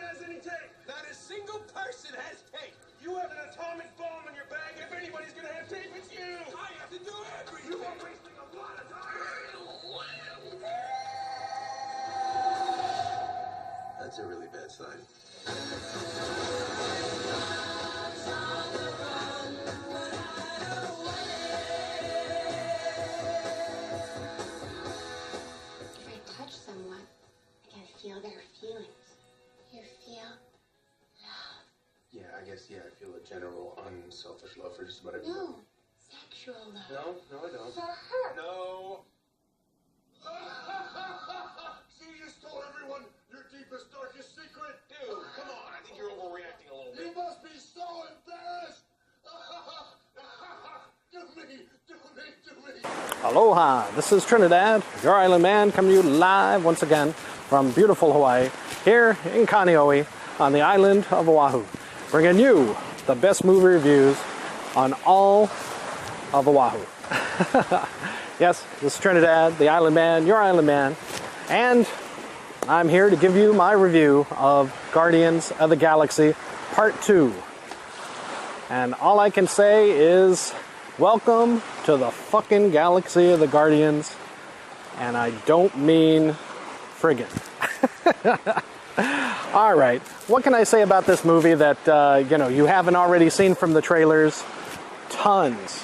has any tape? Not a single person has tape. You have an atomic bomb in your bag. If anybody's gonna have tape, it's you. I have to do everything. You are wasting a lot of time. That's a really bad sign. Feel their feelings. You feel love. Yeah, I guess, I feel a general unselfish love for just about everyone. No, sexual love. No, I don't. For her. No. See, you stole everyone your deepest, darkest secret. Dude, come on. I think you're overreacting a little You bit. must be so embarrassed. Do me. Aloha, this is Trinidad, your island man, coming to you live once again from beautiful Hawaii, here in Kaneohe on the island of Oahu, bringing you the best movie reviews on all of Oahu. Yes, this is Trinidad, the island man, your island man, and I'm here to give you my review of Guardians of the Galaxy Part 2. And all I can say is, welcome to the fucking galaxy of the Guardians, and I don't mean friggin'. All right, what can I say about this movie that you haven't already seen from the trailers? Tons.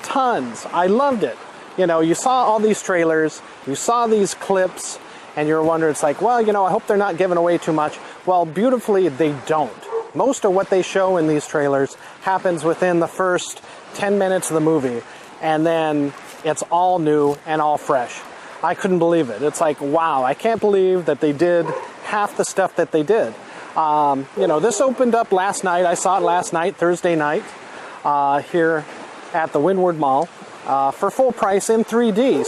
I loved it. You saw all these trailers, you saw these clips, and you're wondering, it's like, well, I hope they're not giving away too much. Well, beautifully, they don't. Most of what they show in these trailers happens within the first 10 minutes of the movie, and then it's all new and all fresh. I couldn't believe it. It's like, wow, I can't believe that they did half the stuff that they did. This opened up last night. I saw it last night, Thursday night, here at the Windward Mall for full price in 3D.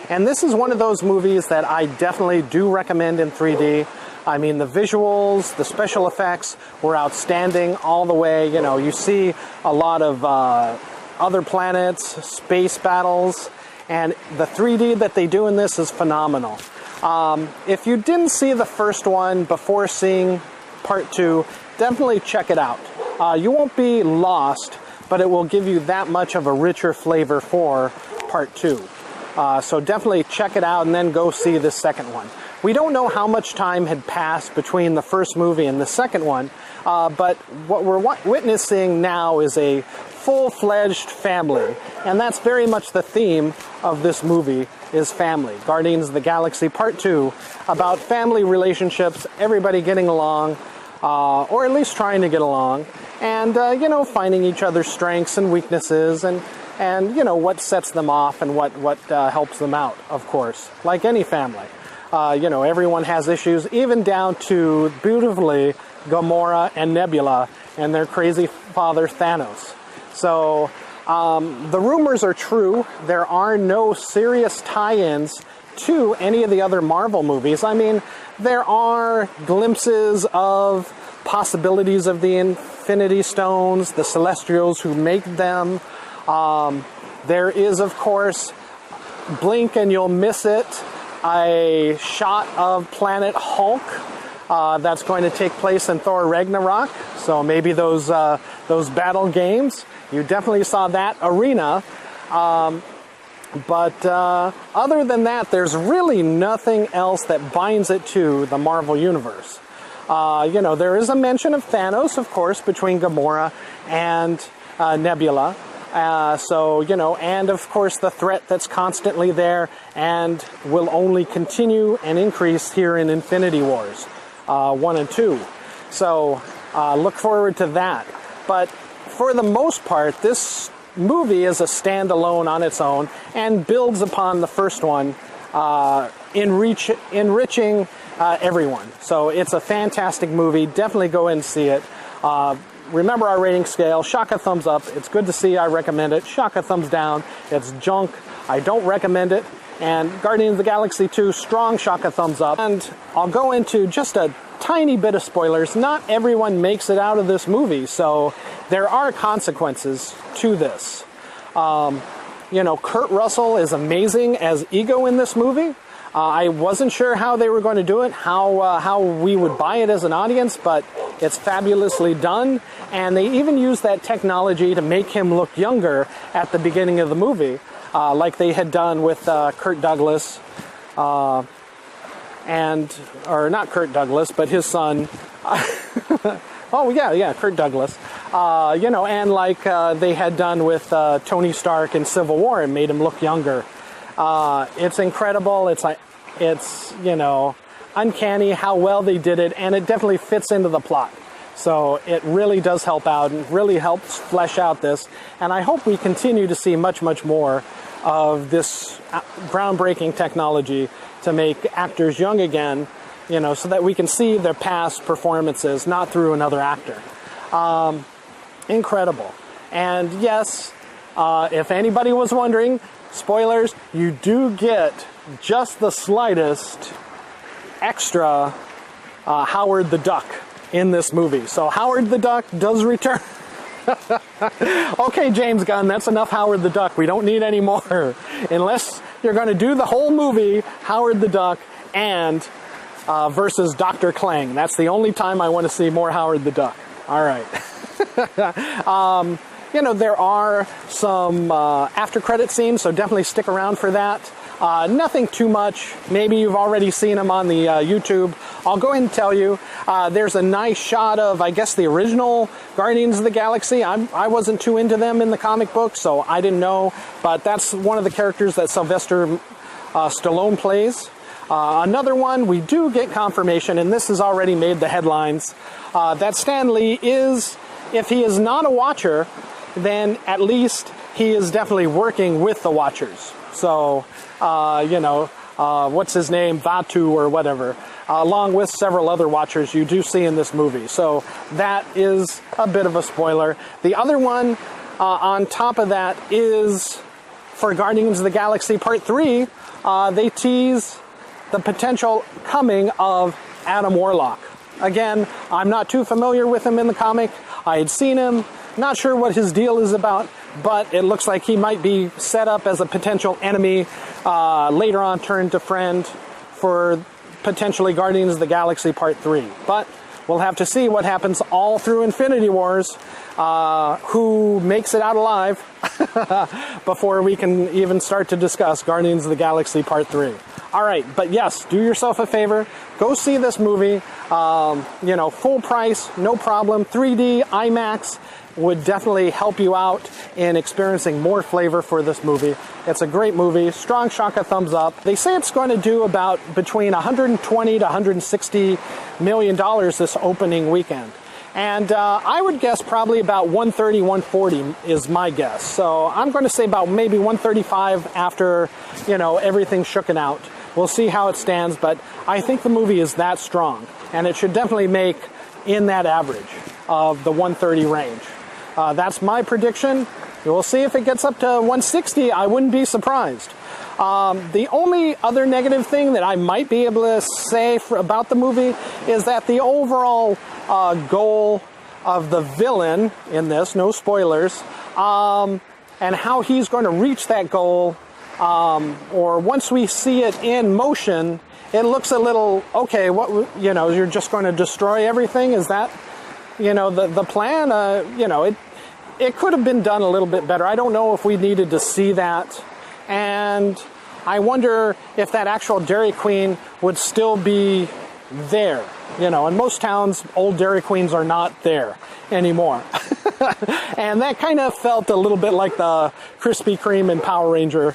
And this is one of those movies that I definitely do recommend in 3D. I mean, the visuals, the special effects were outstanding all the way. You see a lot of other planets, space battles, and the 3D that they do in this is phenomenal. If you didn't see the first one before seeing Part 2, definitely check it out. You won't be lost, but it will give you that much of a richer flavor for Part 2. So definitely check it out and then go see the second one. We don't know how much time had passed between the first movie and the second one, but what we're witnessing now is a full-fledged family, and that's very much the theme of this movie, is family. Guardians of the Galaxy Part 2, about family relationships, everybody getting along, or at least trying to get along, and, finding each other's strengths and weaknesses, and what sets them off and what helps them out, of course, like any family. Everyone has issues, even down to, beautifully, Gamora and Nebula and their crazy father Thanos. So, the rumors are true. There are no serious tie-ins to any of the other Marvel movies. I mean, there are glimpses of possibilities of the Infinity Stones, the Celestials who make them. There is, of course, blink and you'll miss it, a shot of Planet Hulk that's going to take place in Thor Ragnarok. So maybe those battle games. You definitely saw that arena. But other than that, there's really nothing else that binds it to the Marvel Universe. There is a mention of Thanos, of course, between Gamora and Nebula. And of course the threat that's constantly there and will only continue and increase here in Infinity Wars 1 and 2. So look forward to that. But for the most part, this movie is a standalone on its own and builds upon the first one, enriching everyone. So it's a fantastic movie. Definitely go and see it. Remember our rating scale. Shaka thumbs up. It's good to see. I recommend it. Shaka thumbs down. It's junk. I don't recommend it. And Guardians of the Galaxy 2, strong shaka thumbs up. And I'll go into just a tiny bit of spoilers. Not everyone makes it out of this movie, so there are consequences to this. Kurt Russell is amazing as Ego in this movie. I wasn't sure how they were going to do it, how we would buy it as an audience, but it's fabulously done. And they even used that technology to make him look younger at the beginning of the movie, like they had done with Kirk Douglas, or not Kirk Douglas, but his son. Oh, yeah, Kirk Douglas. And like they had done with Tony Stark in Civil War and made him look younger. It's incredible. It's uncanny how well they did it, and it definitely fits into the plot. So it really does help out and really helps flesh out this. And I hope we continue to see much, much more of this groundbreaking technology to make actors young again, so that we can see their past performances, not through another actor. Incredible. And yes, if anybody was wondering, spoilers, you do get just the slightest extra Howard the Duck in this movie. So Howard the Duck does return. Okay, James Gunn, that's enough Howard the Duck. We don't need any more. Unless you're going to do the whole movie, Howard the Duck and versus Dr. Klang. That's the only time I want to see more Howard the Duck. All right. There are some after credit scenes, so definitely stick around for that. Nothing too much. Maybe you've already seen them on the YouTube. I'll go ahead and tell you, there's a nice shot of, I guess, the original Guardians of the Galaxy. I wasn't too into them in the comic book, so I didn't know. But that's one of the characters that Sylvester Stallone plays. Another one, we do get confirmation, and this has already made the headlines, that Stan Lee is, if he is not a Watcher, then at least he is definitely working with the Watchers. So, what's his name, Vatu or whatever, along with several other Watchers you do see in this movie. So that is a bit of a spoiler. The other one on top of that is for Guardians of the Galaxy Part 3, they tease the potential coming of Adam Warlock. Again, I'm not too familiar with him in the comic. I had seen him, not sure what his deal is about, but it looks like he might be set up as a potential enemy, later on turned to friend for potentially Guardians of the Galaxy Part 3. But we'll have to see what happens all through Infinity Wars, who makes it out alive before we can even start to discuss Guardians of the Galaxy Part 3. All right, but yes, do yourself a favor. Go see this movie. Full price, no problem. 3D, IMAX would definitely help you out in experiencing more flavor for this movie. It's a great movie. Strong Shaka thumbs up. They say it's going to do about between $120 to $160 million this opening weekend. And I would guess probably about 130, 140 is my guess. So I'm going to say about maybe 135 after, everything's shooken out. We'll see how it stands, but I think the movie is that strong, and it should definitely make in that average of the 130 range. That's my prediction. We'll see if it gets up to 160. I wouldn't be surprised. The only other negative thing that I might be able to say about the movie is that the overall goal of the villain in this, no spoilers, and how he's going to reach that goal, or once we see it in motion, it looks a little, okay, you're just going to destroy everything? Is that, the plan? It could have been done a little bit better. I don't know if we needed to see that. And I wonder if that actual Dairy Queen would still be there. In most towns, old Dairy Queens are not there anymore. And that kind of felt a little bit like the Krispy Kreme in Power Ranger,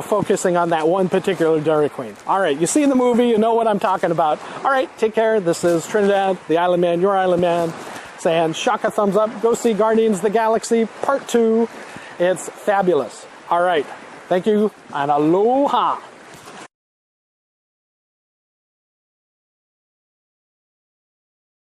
focusing on that one particular Dairy Queen. All right, you see the movie, you know what I'm talking about. All right, take care. This is Trinidad, the Island Man, your Island Man, saying shaka thumbs up. Go see Guardians of the Galaxy Part 2. It's fabulous. All right, thank you, and aloha.